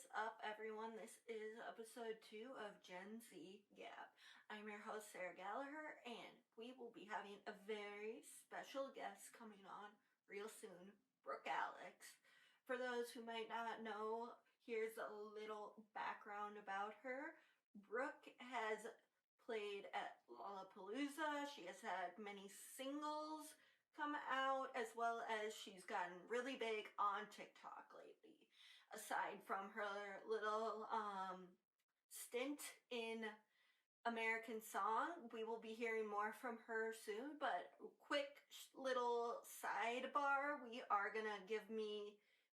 is up, everyone? This is episode 2 of Gen Z Gap. I'm your host, Sarah Gallagher, and we will be having a very special guest coming on real soon, Brooke Alexx. For those who might not know, here's a little background about her. Brooke has played at Lollapalooza. She has had many singles come out, as well as she's gotten really big on TikTok lately. Aside from her little stint in American Song, we will be hearing more from her soon. But quick little sidebar, we are gonna give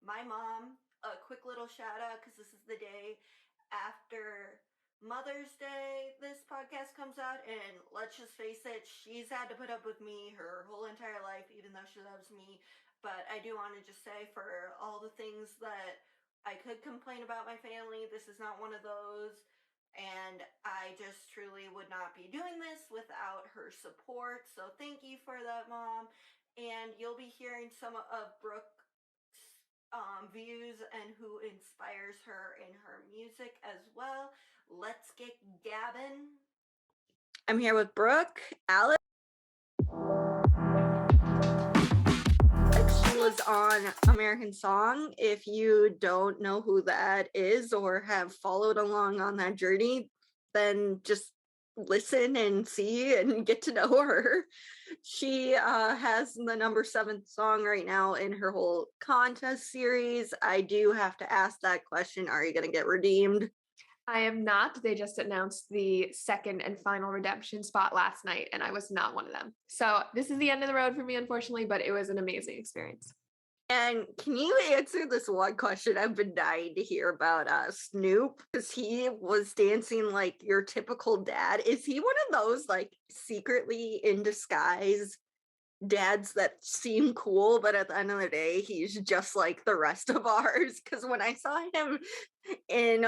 my mom a quick little shout out because this is the day after Mother's Day this podcast comes out, and let's just face it, she's had to put up with me her whole entire life, even though she loves me. But I do want to just say, for all the things that I could complain about my family, this is not one of those. And I just truly would not be doing this without her support. So thank you for that, Mom. And you'll be hearing some of Brooke's views and who inspires her in her music as well. Let's get gabbing. I'm here with Brooke, Alex. She was on American Song. If you don't know who that is or have followed along on that journey, then just listen and see and get to know her. She has the number 7 song right now in her whole contest series. I do have to ask that question. Are you going to get redeemed? I am not. They just announced the second and final redemption spot last night, and I was not one of them. So this is the end of the road for me, unfortunately, but it was an amazing experience. And can you answer this one question I've been dying to hear about Snoop? Because he was dancing like your typical dad. Is he one of those like secretly in disguise dads that seem cool, but at the end of the day, he's just like the rest of ours? Because when I saw him in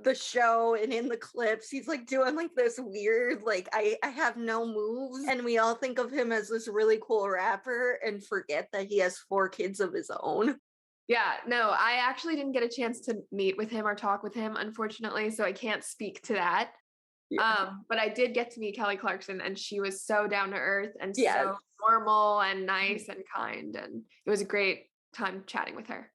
the show and in the clips, he's like doing like this weird like I have no moves, and we all think of him as this really cool rapper and forget that he has 4 kids of his own. Yeah, no, I actually didn't get a chance to meet with him or talk with him, unfortunately, so I can't speak to that. But I did get to meet Kelly Clarkson, and she was so down to earth and so normal and nice and kind, and it was a great time chatting with her.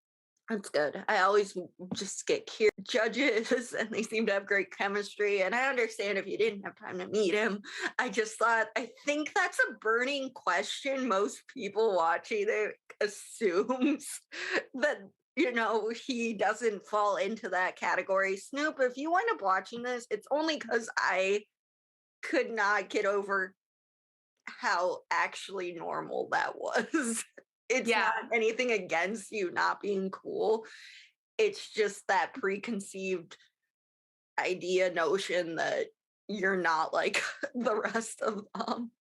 That's good. I always just get curious judges, and they seem to have great chemistry. And I understand if you didn't have time to meet him. I just thought, I think that's a burning question most people watching it assumes that, he doesn't fall into that category. Snoop, if you wind up watching this, it's only because I could not get over how actually normal that was. It's not anything against you not being cool. It's just that preconceived idea notion that you're not like the rest of them.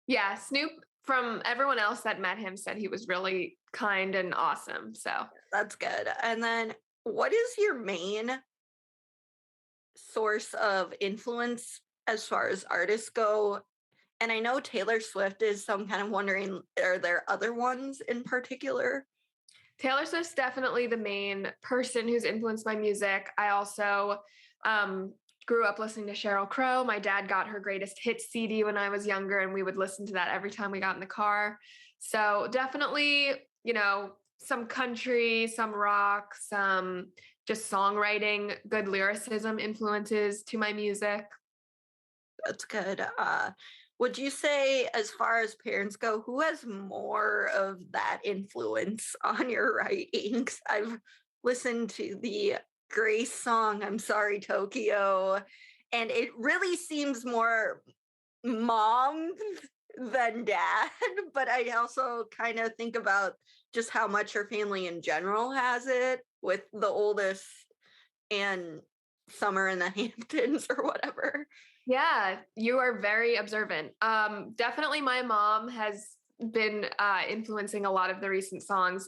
Yeah, Snoop, from everyone else that met him, said he was really kind and awesome. So that's good. And then what is your main source of influence as far as artists go? And I know Taylor Swift is, so I'm kind of wondering, are there other ones in particular? Taylor Swift's definitely the main person who's influenced my music. I also grew up listening to Sheryl Crow. My dad got her greatest hits CD when I was younger, and we would listen to that every time we got in the car. So definitely, some country, some rock, some just songwriting, good lyricism influences to my music. That's good. Would you say, as far as parents go, who has more of that influence on your writings? I've listened to the Grace song, I'm Sorry, Tokyo, and it really seems more mom than dad, but I also kind of think about just how much her family in general has it, with the oldest and Summer in the Hamptons or whatever. Yeah, you are very observant. Definitely my mom has been influencing a lot of the recent songs.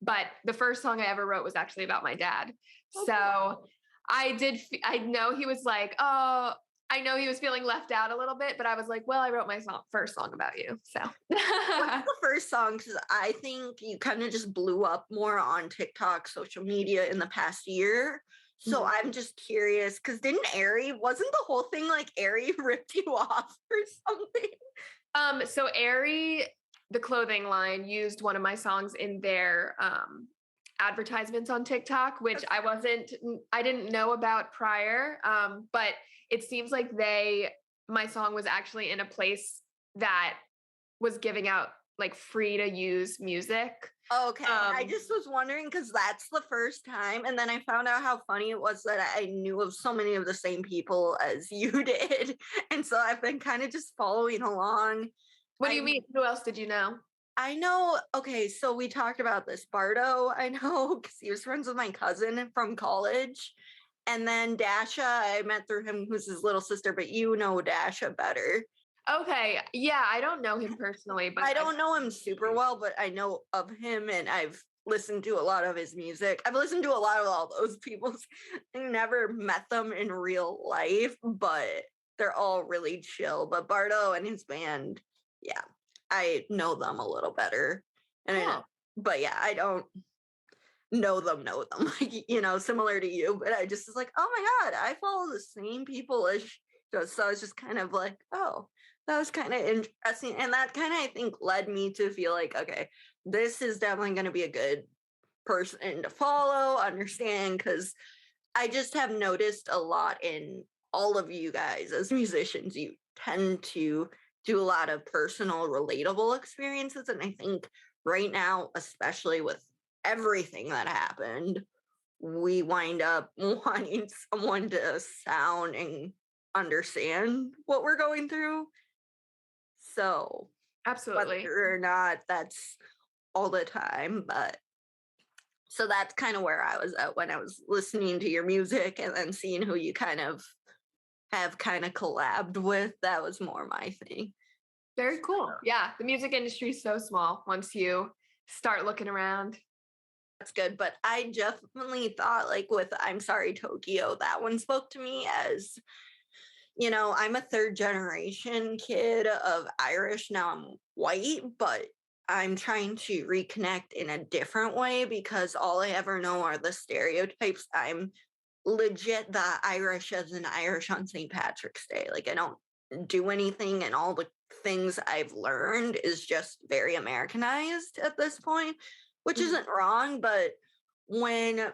But the first song I ever wrote was actually about my dad. Okay. So I know he was like, oh, I know he was feeling left out a little bit, but I was like, well, I wrote my first song about you. So What's the first song? Because I think you kind of just blew up more on TikTok, social media in the past year. So I'm just curious, because wasn't the whole thing like Aerie ripped you off or something? So Aerie, the clothing line, used one of my songs in their advertisements on TikTok, which I didn't know about prior. But it seems like my song was actually in a place that was giving out like free to use music. Okay. I just was wondering because that's the first time. And then I found out how funny it was that I knew of so many of the same people as you did. And so I've been kind of just following along. What do you mean? Who else did you know? I know. Okay. So we talked about this. Bardo, I know because he was friends with my cousin from college. And then Dasha, I met through him, who's his little sister, but you know Dasha better. Okay. Yeah, I don't know him personally, but I don't know him super well, but I know of him and I've listened to a lot of his music. I've listened to a lot of all those people. I never met them in real life, but they're all really chill. But Bardo and his band, yeah, I know them a little better. And but yeah, I don't know them, like, similar to you, but I just was like, oh my God, I follow the same people as she does. So I was just kind of like, oh, that was kind of interesting. And that kind of, I think, led me to feel like, okay, this is definitely going to be a good person to follow, understand, because I just have noticed a lot in all of you guys as musicians, you tend to do a lot of personal, relatable experiences. And I think right now, especially with everything that happened, we wind up wanting someone to sound and understand what we're going through. So, absolutely. whether or not that's all the time, but so that's kind of where I was at when I was listening to your music and then seeing who you kind of have kind of collabed with. That was more my thing. Very cool. Yeah, the music industry is so small once you start looking around. That's good. But I definitely thought, like, with I'm Sorry, Tokyo, that one spoke to me as, I'm a third generation kid of Irish. Now I'm white, but I'm trying to reconnect in a different way because all I ever know are the stereotypes. I'm legit the Irish as an Irish on St. Patrick's Day. Like, I don't do anything, and all the things I've learned is just very Americanized at this point, which isn't wrong. But when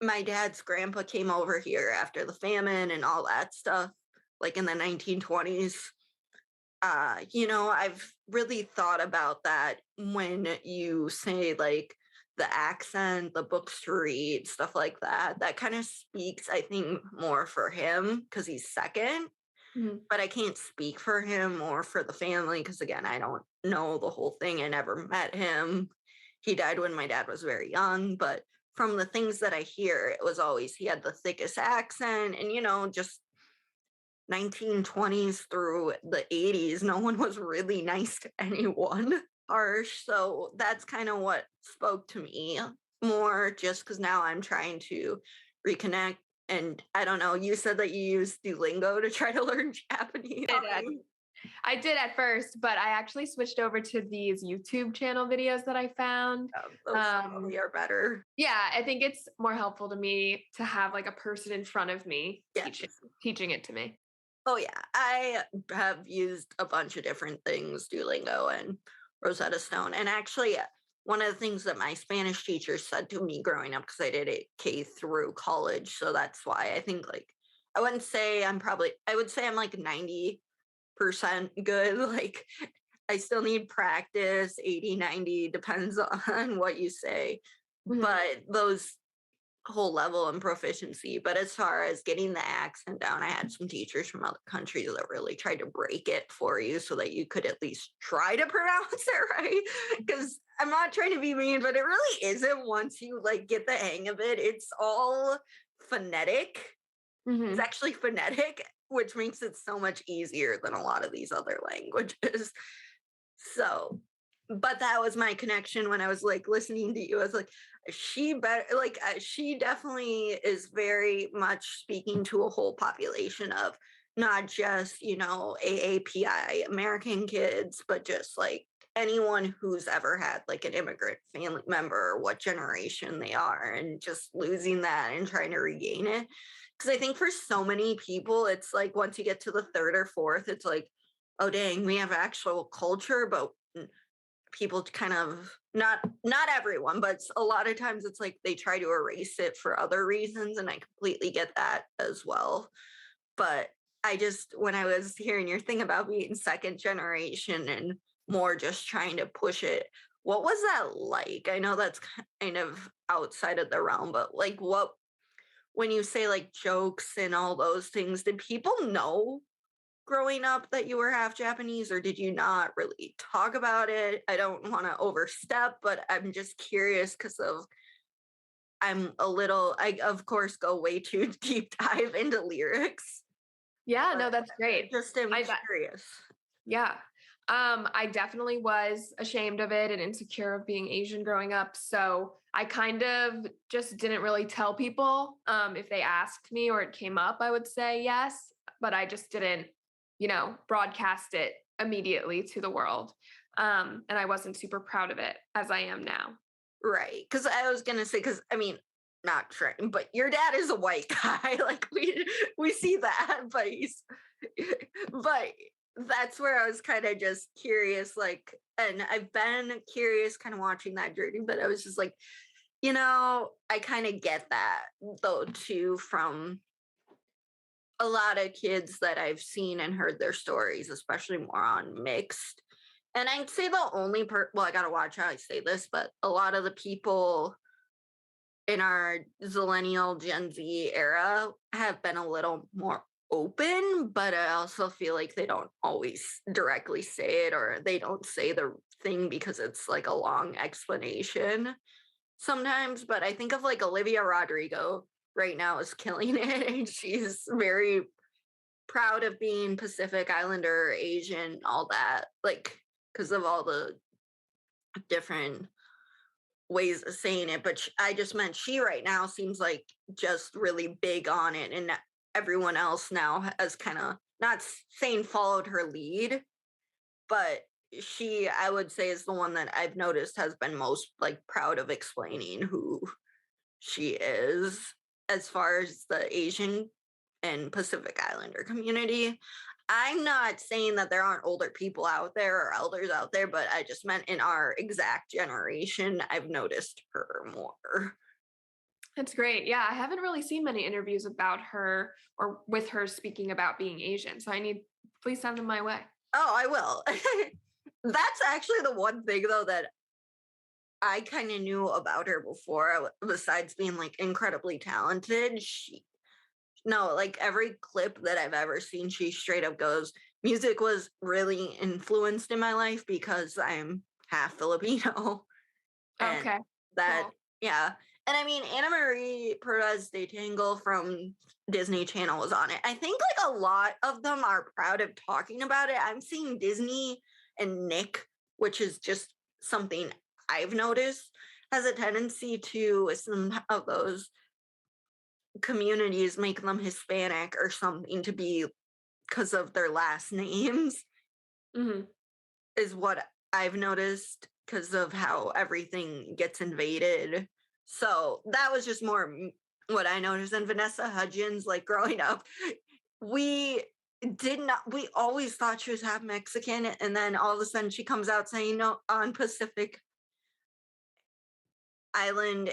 my dad's grandpa came over here after the famine and all that stuff, like in the 1920s, I've really thought about that when you say like the accent, the books to read, stuff like that. That kind of speaks, I think, more for him because he's second. But I can't speak for him or for the family because, again, I don't know the whole thing. I never met him. He died when my dad was very young. But from the things that I hear, it was always he had the thickest accent and, just 1920s through the 80s, no one was really nice to anyone. Harsh. So that's kind of what spoke to me more just because now I'm trying to reconnect. And I don't know, you said that you used Duolingo to try to learn Japanese. I did at first, but I actually switched over to these YouTube channel videos that I found. Those probably are better. Yeah, I think it's more helpful to me to have like a person in front of me teaching it to me. Oh yeah, I have used a bunch of different things, Duolingo and Rosetta Stone. And actually, one of the things that my Spanish teacher said to me growing up, because I did it K through college, so that's why I think I would say I'm like 90% good. Like I still need practice, 80, 90, depends on what you say. But those whole level and proficiency. But as far as getting the accent down, I had some teachers from other countries that really tried to break it for you so that you could at least try to pronounce it right. Because I'm not trying to be mean, but it really isn't once you get the hang of it. It's all phonetic. It's actually phonetic, which makes it so much easier than a lot of these other languages. So, but that was my connection when I was listening to you. I was like, she definitely is very much speaking to a whole population of not just, AAPI American kids, but just like anyone who's ever had like an immigrant family member or what generation they are, and just losing that and trying to regain it. Because I think for so many people, it's like once you get to the third or fourth, it's like, oh dang, we have actual culture, but people kind of not everyone, but a lot of times it's like they try to erase it for other reasons, and I completely get that as well. But I just, when I was hearing your thing about being second generation and more just trying to push it, what was that like? I know that's kind of outside of the realm, but like what, when you say like jokes and all those things, did people know growing up that you were half Japanese, or did you not really talk about it? I don't want to overstep, but I'm just curious because I of course go way too deep dive into lyrics. Yeah, no, that's great. Just am curious. Yeah. I definitely was ashamed of it and insecure of being Asian growing up. So I kind of just didn't really tell people. If they asked me or it came up, I would say yes, but I just didn't, broadcast it immediately to the world. And I wasn't super proud of it as I am now. Right. Because I was going to say, because I mean, not trying, but your dad is a white guy. Like we see that, but that's where I was kind of just curious, like, and I've been curious kind of watching that journey, but I was just like, I kind of get that though too from a lot of kids that I've seen and heard their stories, especially more on mixed. And I'd say the only well, I gotta watch how I say this, but a lot of the people in our Zillennial Gen Z era have been a little more open, but I also feel like they don't always directly say it, or they don't say the thing because it's like a long explanation sometimes. But I think of like Olivia Rodrigo right now is killing it, and she's very proud of being Pacific Islander, Asian, all that, like because of all the different ways of saying it. But I just meant she right now seems like just really big on it, and everyone else now has kind of, not saying followed her lead, but she, I would say, is the one that I've noticed has been most like proud of explaining who she is as far as the Asian and Pacific Islander community. I'm not saying that there aren't older people out there or elders out there, but I just meant in our exact generation, I've noticed her more. That's great. Yeah, I haven't really seen many interviews about her or with her speaking about being Asian. So please send them my way. Oh, I will. That's actually the one thing though that I kind of knew about her before, besides being like incredibly talented. No, like every clip that I've ever seen, she straight up goes, music was really influenced in my life because I'm half Filipino. And Okay. that, Cool. yeah. And I mean, Anna Marie Perez de Tangle from Disney Channel was on it. I think like a lot of them are proud of talking about it. I'm seeing Disney and Nick, which is just something I've noticed, has a tendency to, some of those communities make them Hispanic or something to be because of their last names, is what I've noticed because of how everything gets invaded. So that was just more what I noticed. And Vanessa Hudgens, like growing up, we always thought she was half Mexican, and then all of a sudden she comes out saying, no, on Pacific Island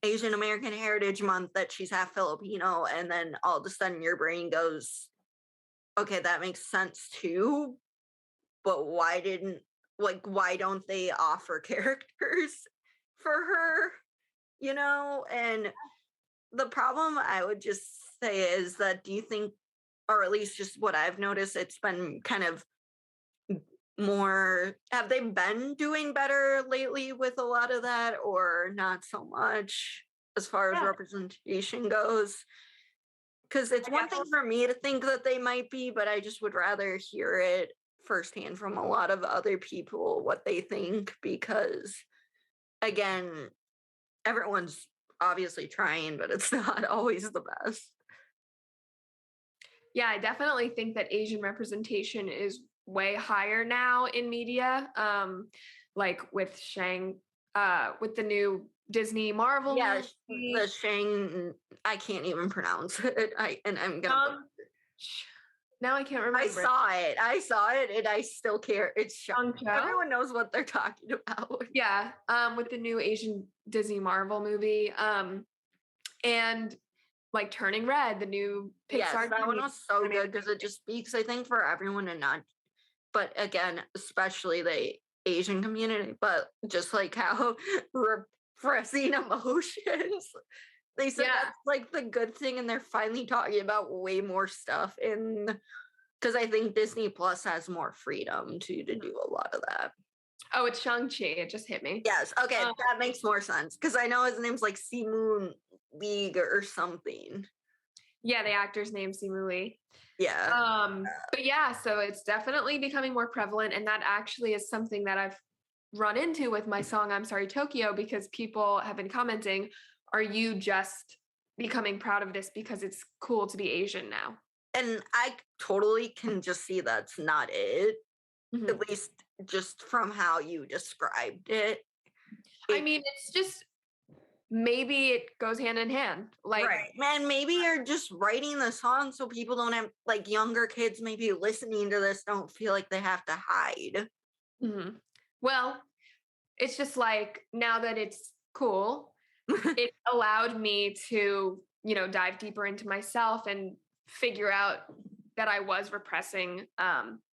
Asian American Heritage Month, that she's half Filipino, and then all of a sudden your brain goes, okay, that makes sense too, but why don't they offer characters for her, and the problem I would just say is that, do you think, or at least just what I've noticed, it's been kind of more, have they been doing better lately with a lot of that, or not so much as far as representation goes? Because it's one thing for me to think that they might be, but I just would rather hear it firsthand from a lot of other people what they think, because again, everyone's obviously trying, but it's not always the best. Yeah, I definitely think that Asian representation is way higher now in media. Like with the new Disney Marvel Yeah, movie. the Shang, I can't even pronounce it. I'm gonna. Now I can't I remember. saw it. I saw it, and I still care. It's Shang everyone knows what they're talking about. Yeah, with the new Asian Disney Marvel movie, and like Turning Red, the new Yes, Pixar. that one was so good because it just speaks, I think, for everyone and not, but again, especially the Asian community, but just like how repressing emotions. They said Yeah. that's like the good thing, and they're finally talking about way more stuff in because I think Disney Plus has more freedom to do a lot of that. Oh, it's Shang-Chi. It just hit me. Yes, okay, that makes more sense because I know his name's like Simu League or something. Yeah, the actor's name Simu Lee. Yeah. But yeah, so it's definitely becoming more prevalent, and that actually is something that I've run into with my song "I'm Sorry Tokyo" because people have been commenting, "Are you just becoming proud of this because it's cool to be Asian now?" And I totally can just see that's not it. Mm-hmm. At least just from how you described it. I mean, it's just maybe it goes hand in hand. Like, right. Man, maybe you're just writing the song so people don't have, like, younger kids maybe listening to this don't feel like they have to hide. mm-hmm. Well, it's just like now that it's cool, it allowed me to, dive deeper into myself and figure out that I was repressing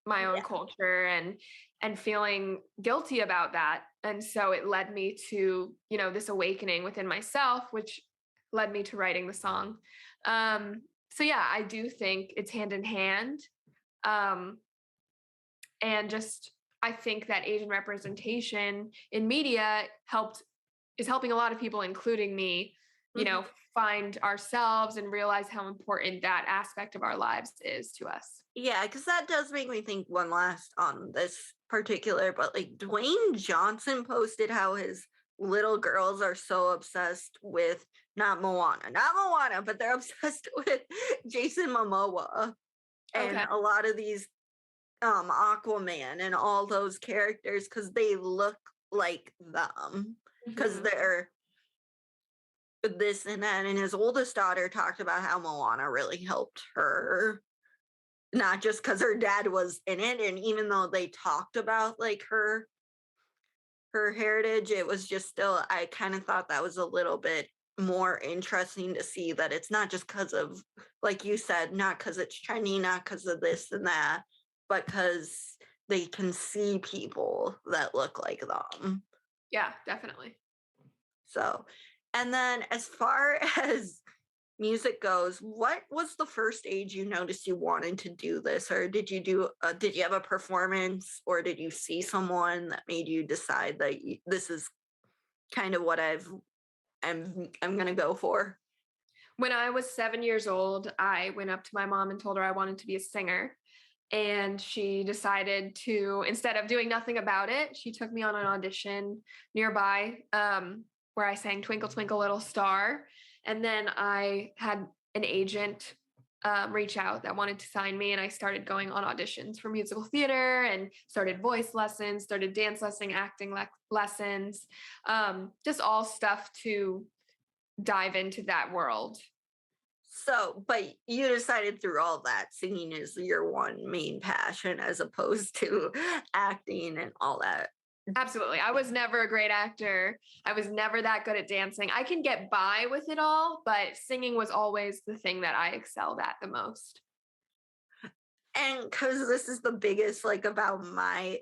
my own culture and feeling guilty about that. And so it led me to, this awakening within myself, which led me to writing the song. So yeah, I do think it's hand in hand. And just I think that Asian representation in media is helping a lot of people, including me, find ourselves and realize how important that aspect of our lives is to us. Yeah, because that does make me think one last on this particular, but like Dwayne Johnson posted how his little girls are so obsessed with not Moana, but they're obsessed with Jason Momoa and a lot of these Aquaman and all those characters because they look like them because they're this and that. And his oldest daughter talked about how Moana really helped her, not just because her dad was in it, and even though they talked about like her heritage, it was just still, I kind of thought that was a little bit more interesting to see that it's not just because of, like you said, not because it's trendy, not because of this and that, but because they can see people that look like them. Yeah, definitely. So, and then as far as music goes, what was the first age you noticed you wanted to do this, or did you have a performance, or did you see someone that made you decide that this is kind of what I'm gonna go for? When I was 7 years old, I went up to my mom and told her I wanted to be a singer. And she decided to, instead of doing nothing about it, she took me on an audition nearby where I sang Twinkle, Twinkle, Little Star. And then I had an agent reach out that wanted to sign me. And I started going on auditions for musical theater and started voice lessons, started dance lessons, acting lessons, just all stuff to dive into that world. So, but you decided through all that singing is your one main passion as opposed to acting and all that. Absolutely. I was never a great actor. I was never that good at dancing. I can get by with it all, but singing was always the thing that I excelled at the most. And because this is the biggest, like, about my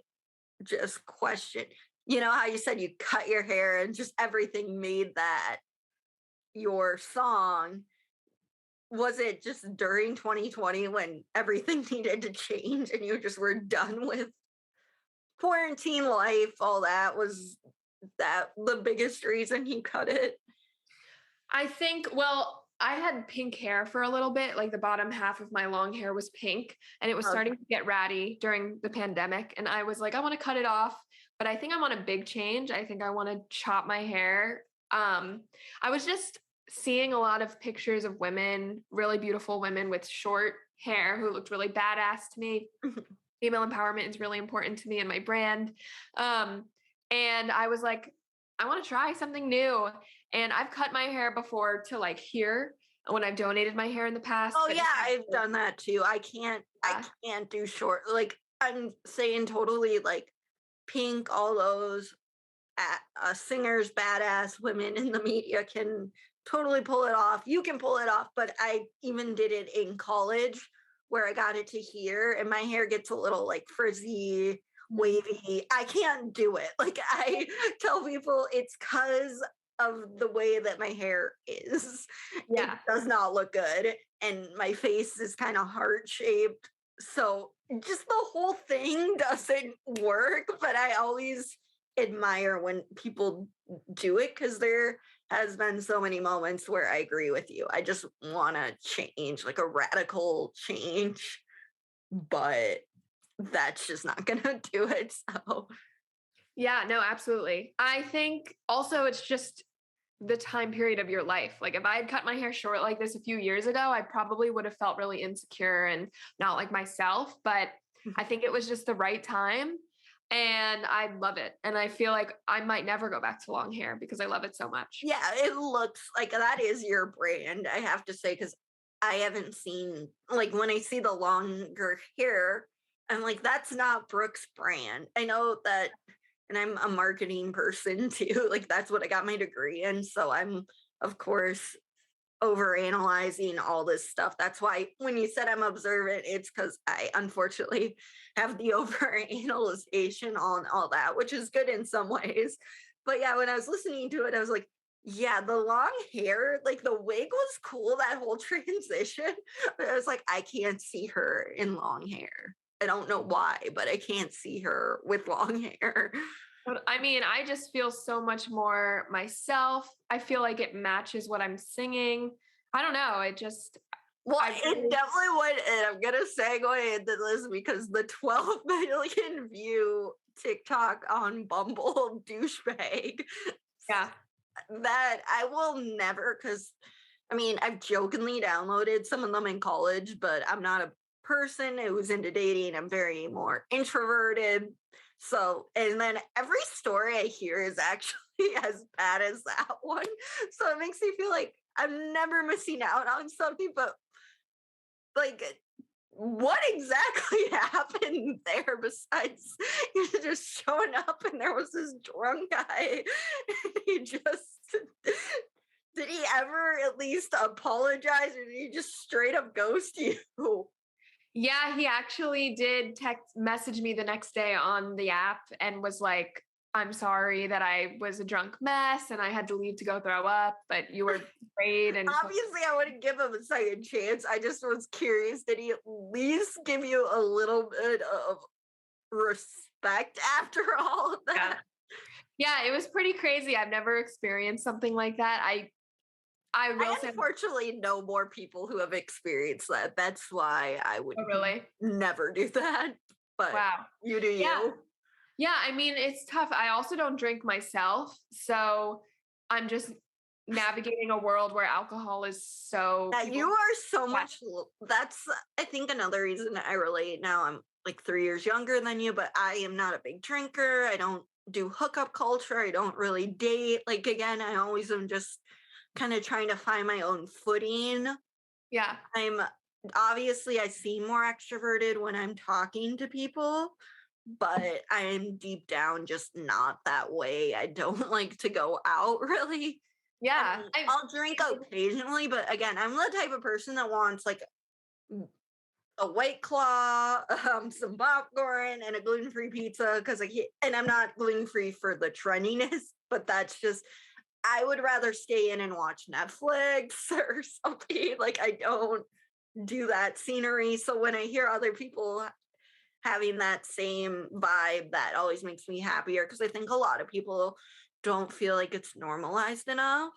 just question, you know how you said you cut your hair and just everything made that your song. Was it just during 2020 when everything needed to change and you just were done with quarantine life, all that? Was that the biggest reason you cut it? I think, well, I had pink hair for a little bit, like the bottom half of my long hair was pink and it was starting to get ratty during the pandemic. And I was like, I want to cut it off, but I think I want a big change. I think I want to chop my hair. I was just seeing a lot of pictures of women, really beautiful women with short hair who looked really badass to me. Female empowerment is really important to me and my brand. And I was like, I want to try something new. And I've cut my hair before to like here when I've donated my hair in the past. Oh yeah, I've done that too. I can't do short. Like I'm saying totally like Pink, all those singers, badass women in the media can totally pull it off. You can pull it off, but I even did it in college where I got it to here and my hair gets a little like frizzy, wavy. I can't do it. Like I tell people it's because of the way that my hair is. Yeah. It does not look good. And my face is kind of heart shaped. So just the whole thing doesn't work. But I always admire when people do it because there has been so many moments where I agree with you. I just want to change, like a radical change, but that's just not gonna do it. So yeah, no, absolutely. I think also it's just the time period of your life. Like if I had cut my hair short like this a few years ago, I probably would have felt really insecure and not like myself, but I think it was just the right time. And I love it. And I feel like I might never go back to long hair because I love it so much. Yeah, it looks like that is your brand, I have to say, because I haven't seen, like when I see the longer hair, I'm like, that's not Brooke's brand. I know that, and I'm a marketing person too. Like that's what I got my degree in. So I'm, of course, over analyzing all this stuff. That's why when you said I'm observant, it's because I unfortunately have the over analyzation on all that, which is good in some ways. But yeah, when I was listening to it, I was like, yeah, the long hair, like the wig was cool, that whole transition. But I was like, I can't see her in long hair. I don't know why, but I can't see her with long hair. But I mean, I just feel so much more myself. I feel like it matches what I'm singing. I don't know. It just. Well, it definitely would. And I'm going to segue into this because the 12 million view TikTok on Bumble douchebag. Yeah. That I will never, because I mean, I've jokingly downloaded some of them in college, but I'm not a person who's into dating. I'm very more introverted. So, and then every story I hear is actually as bad as that one. So it makes me feel like I'm never missing out on something, but like, what exactly happened there besides you just showing up and there was this drunk guy and he just did he ever at least apologize or did he just straight up ghost you? Yeah, he actually did message me the next day on the app and was like, I'm sorry that I was a drunk mess and I had to leave to go throw up, but you were great. And obviously I wouldn't give him a second chance. I just was curious, did he at least give you a little bit of respect after all of that? Yeah, it was pretty crazy. I've never experienced something like that. I unfortunately know more people who have experienced that. That's why I would really never do that. But wow, you do you. Yeah, I mean, it's tough. I also don't drink myself. So I'm just navigating a world where alcohol is so. Yeah, you are so much. That's, I think, another reason I relate. Now I'm like 3 years younger than you, but I am not a big drinker. I don't do hookup culture. I don't really date. Like, again, I always am just kind of trying to find my own footing. Yeah. Obviously I seem more extroverted when I'm talking to people, but I'm deep down just not that way. I don't like to go out really. Yeah. I'll drink occasionally, but again, I'm the type of person that wants like a White Claw, some popcorn, and a gluten-free pizza because and I'm not gluten-free for the trendiness, but that's just, I would rather stay in and watch Netflix or something. Like I don't do that scenery. So when I hear other people having that same vibe, that always makes me happier because I think a lot of people don't feel like it's normalized enough.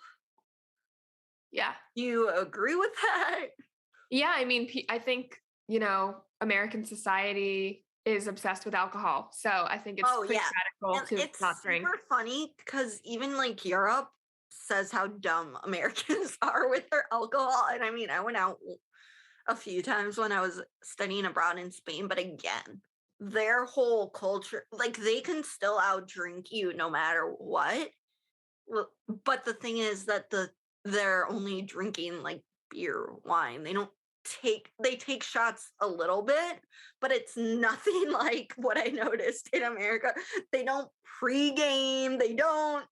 Yeah. You agree with that? Yeah. I mean, I think, American society is obsessed with alcohol. So I think it's pretty radical to not drink. It's super funny because even like Europe, says how dumb Americans are with their alcohol. And I mean, I went out a few times when I was studying abroad in Spain, but again, their whole culture, like they can still outdrink you no matter what. But the thing is that they're only drinking like beer, wine. They take shots a little bit, but it's nothing like what I noticed in America. They don't pregame. They don't,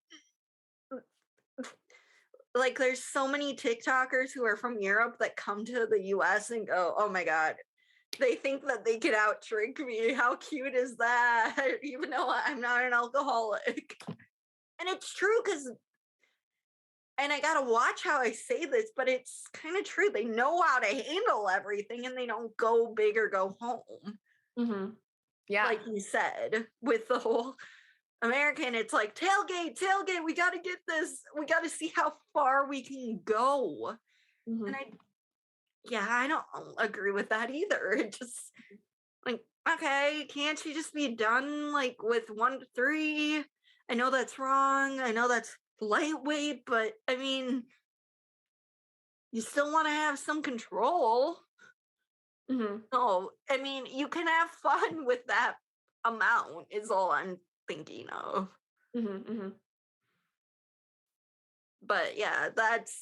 like, there's so many TikTokers who are from Europe that come to the US and go, oh my God, they think that they can out drink me. How cute is that? Even though I'm not an alcoholic. And it's true because, and I gotta watch how I say this, but it's kind of true. They know how to handle everything and they don't go big or go home. Mm-hmm. Yeah. Like you said, with the whole American, it's like tailgate, we got to get this. We got to see how far we can go. Mm-hmm. And I don't agree with that either. It just like, okay, can't you just be done like with 1 to 3? I know that's wrong. I know that's lightweight, but I mean, you still want to have some control. Mm-hmm. So, I mean, you can have fun with that amount is all I'm thinking of. Mm-hmm, mm-hmm. But yeah, that's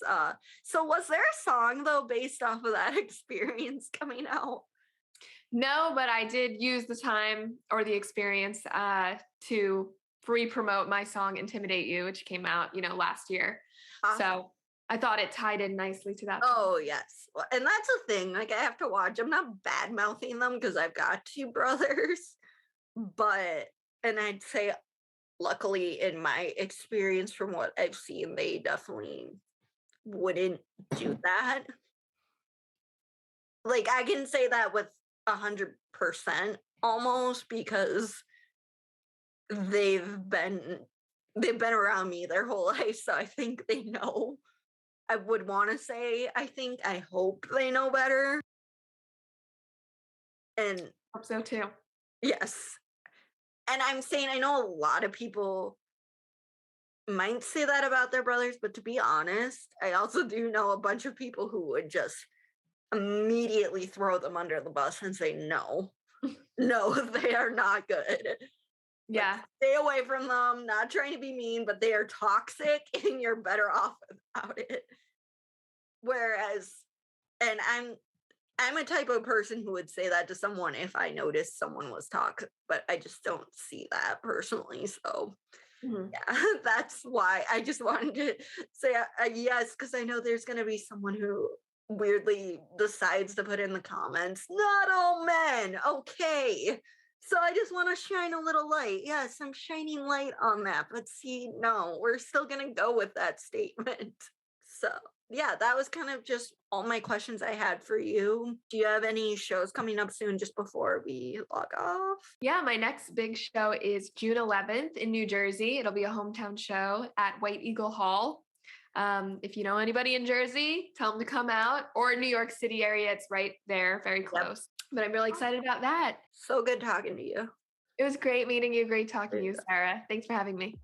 so was there a song though based off of that experience coming out? No, but I did use the time or the experience to free promote my song Intimidate You, which came out, last year. So I thought it tied in nicely to that song. Oh, yes. And that's a thing. Like, I have to watch. I'm not bad mouthing them because I've got 2 brothers. But, and I'd say, luckily, in my experience from what I've seen, they definitely wouldn't do that. Like, I can say that with 100% almost because they've been around me their whole life. So I think they know. I would want to say, I hope they know better. And I hope so too. Yes. And I'm saying, I know a lot of people might say that about their brothers, but to be honest, I also do know a bunch of people who would just immediately throw them under the bus and say, no, they are not good. Yeah. Like, stay away from them, not trying to be mean, but they are toxic and you're better off without it. Whereas, and I'm a type of person who would say that to someone if I noticed someone was toxic, but I just don't see that personally. So yeah, that's why I just wanted to say yes, because I know there's going to be someone who weirdly decides to put in the comments, not all men, okay. So I just want to shine a little light. Yes, I'm shining light on that. But see, no, we're still going to go with that statement. So yeah, that was kind of just all my questions I had for you. Do you have any shows coming up soon just before we log off? Yeah, my next big show is June 11th in New Jersey. It'll be a hometown show at White Eagle Hall. If you know anybody in Jersey, tell them to come out, or New York City area. It's right there, very close. Yep. But I'm really excited about that. So good talking to you. It was great meeting you. Great talking to you, Sarah. Thanks for having me.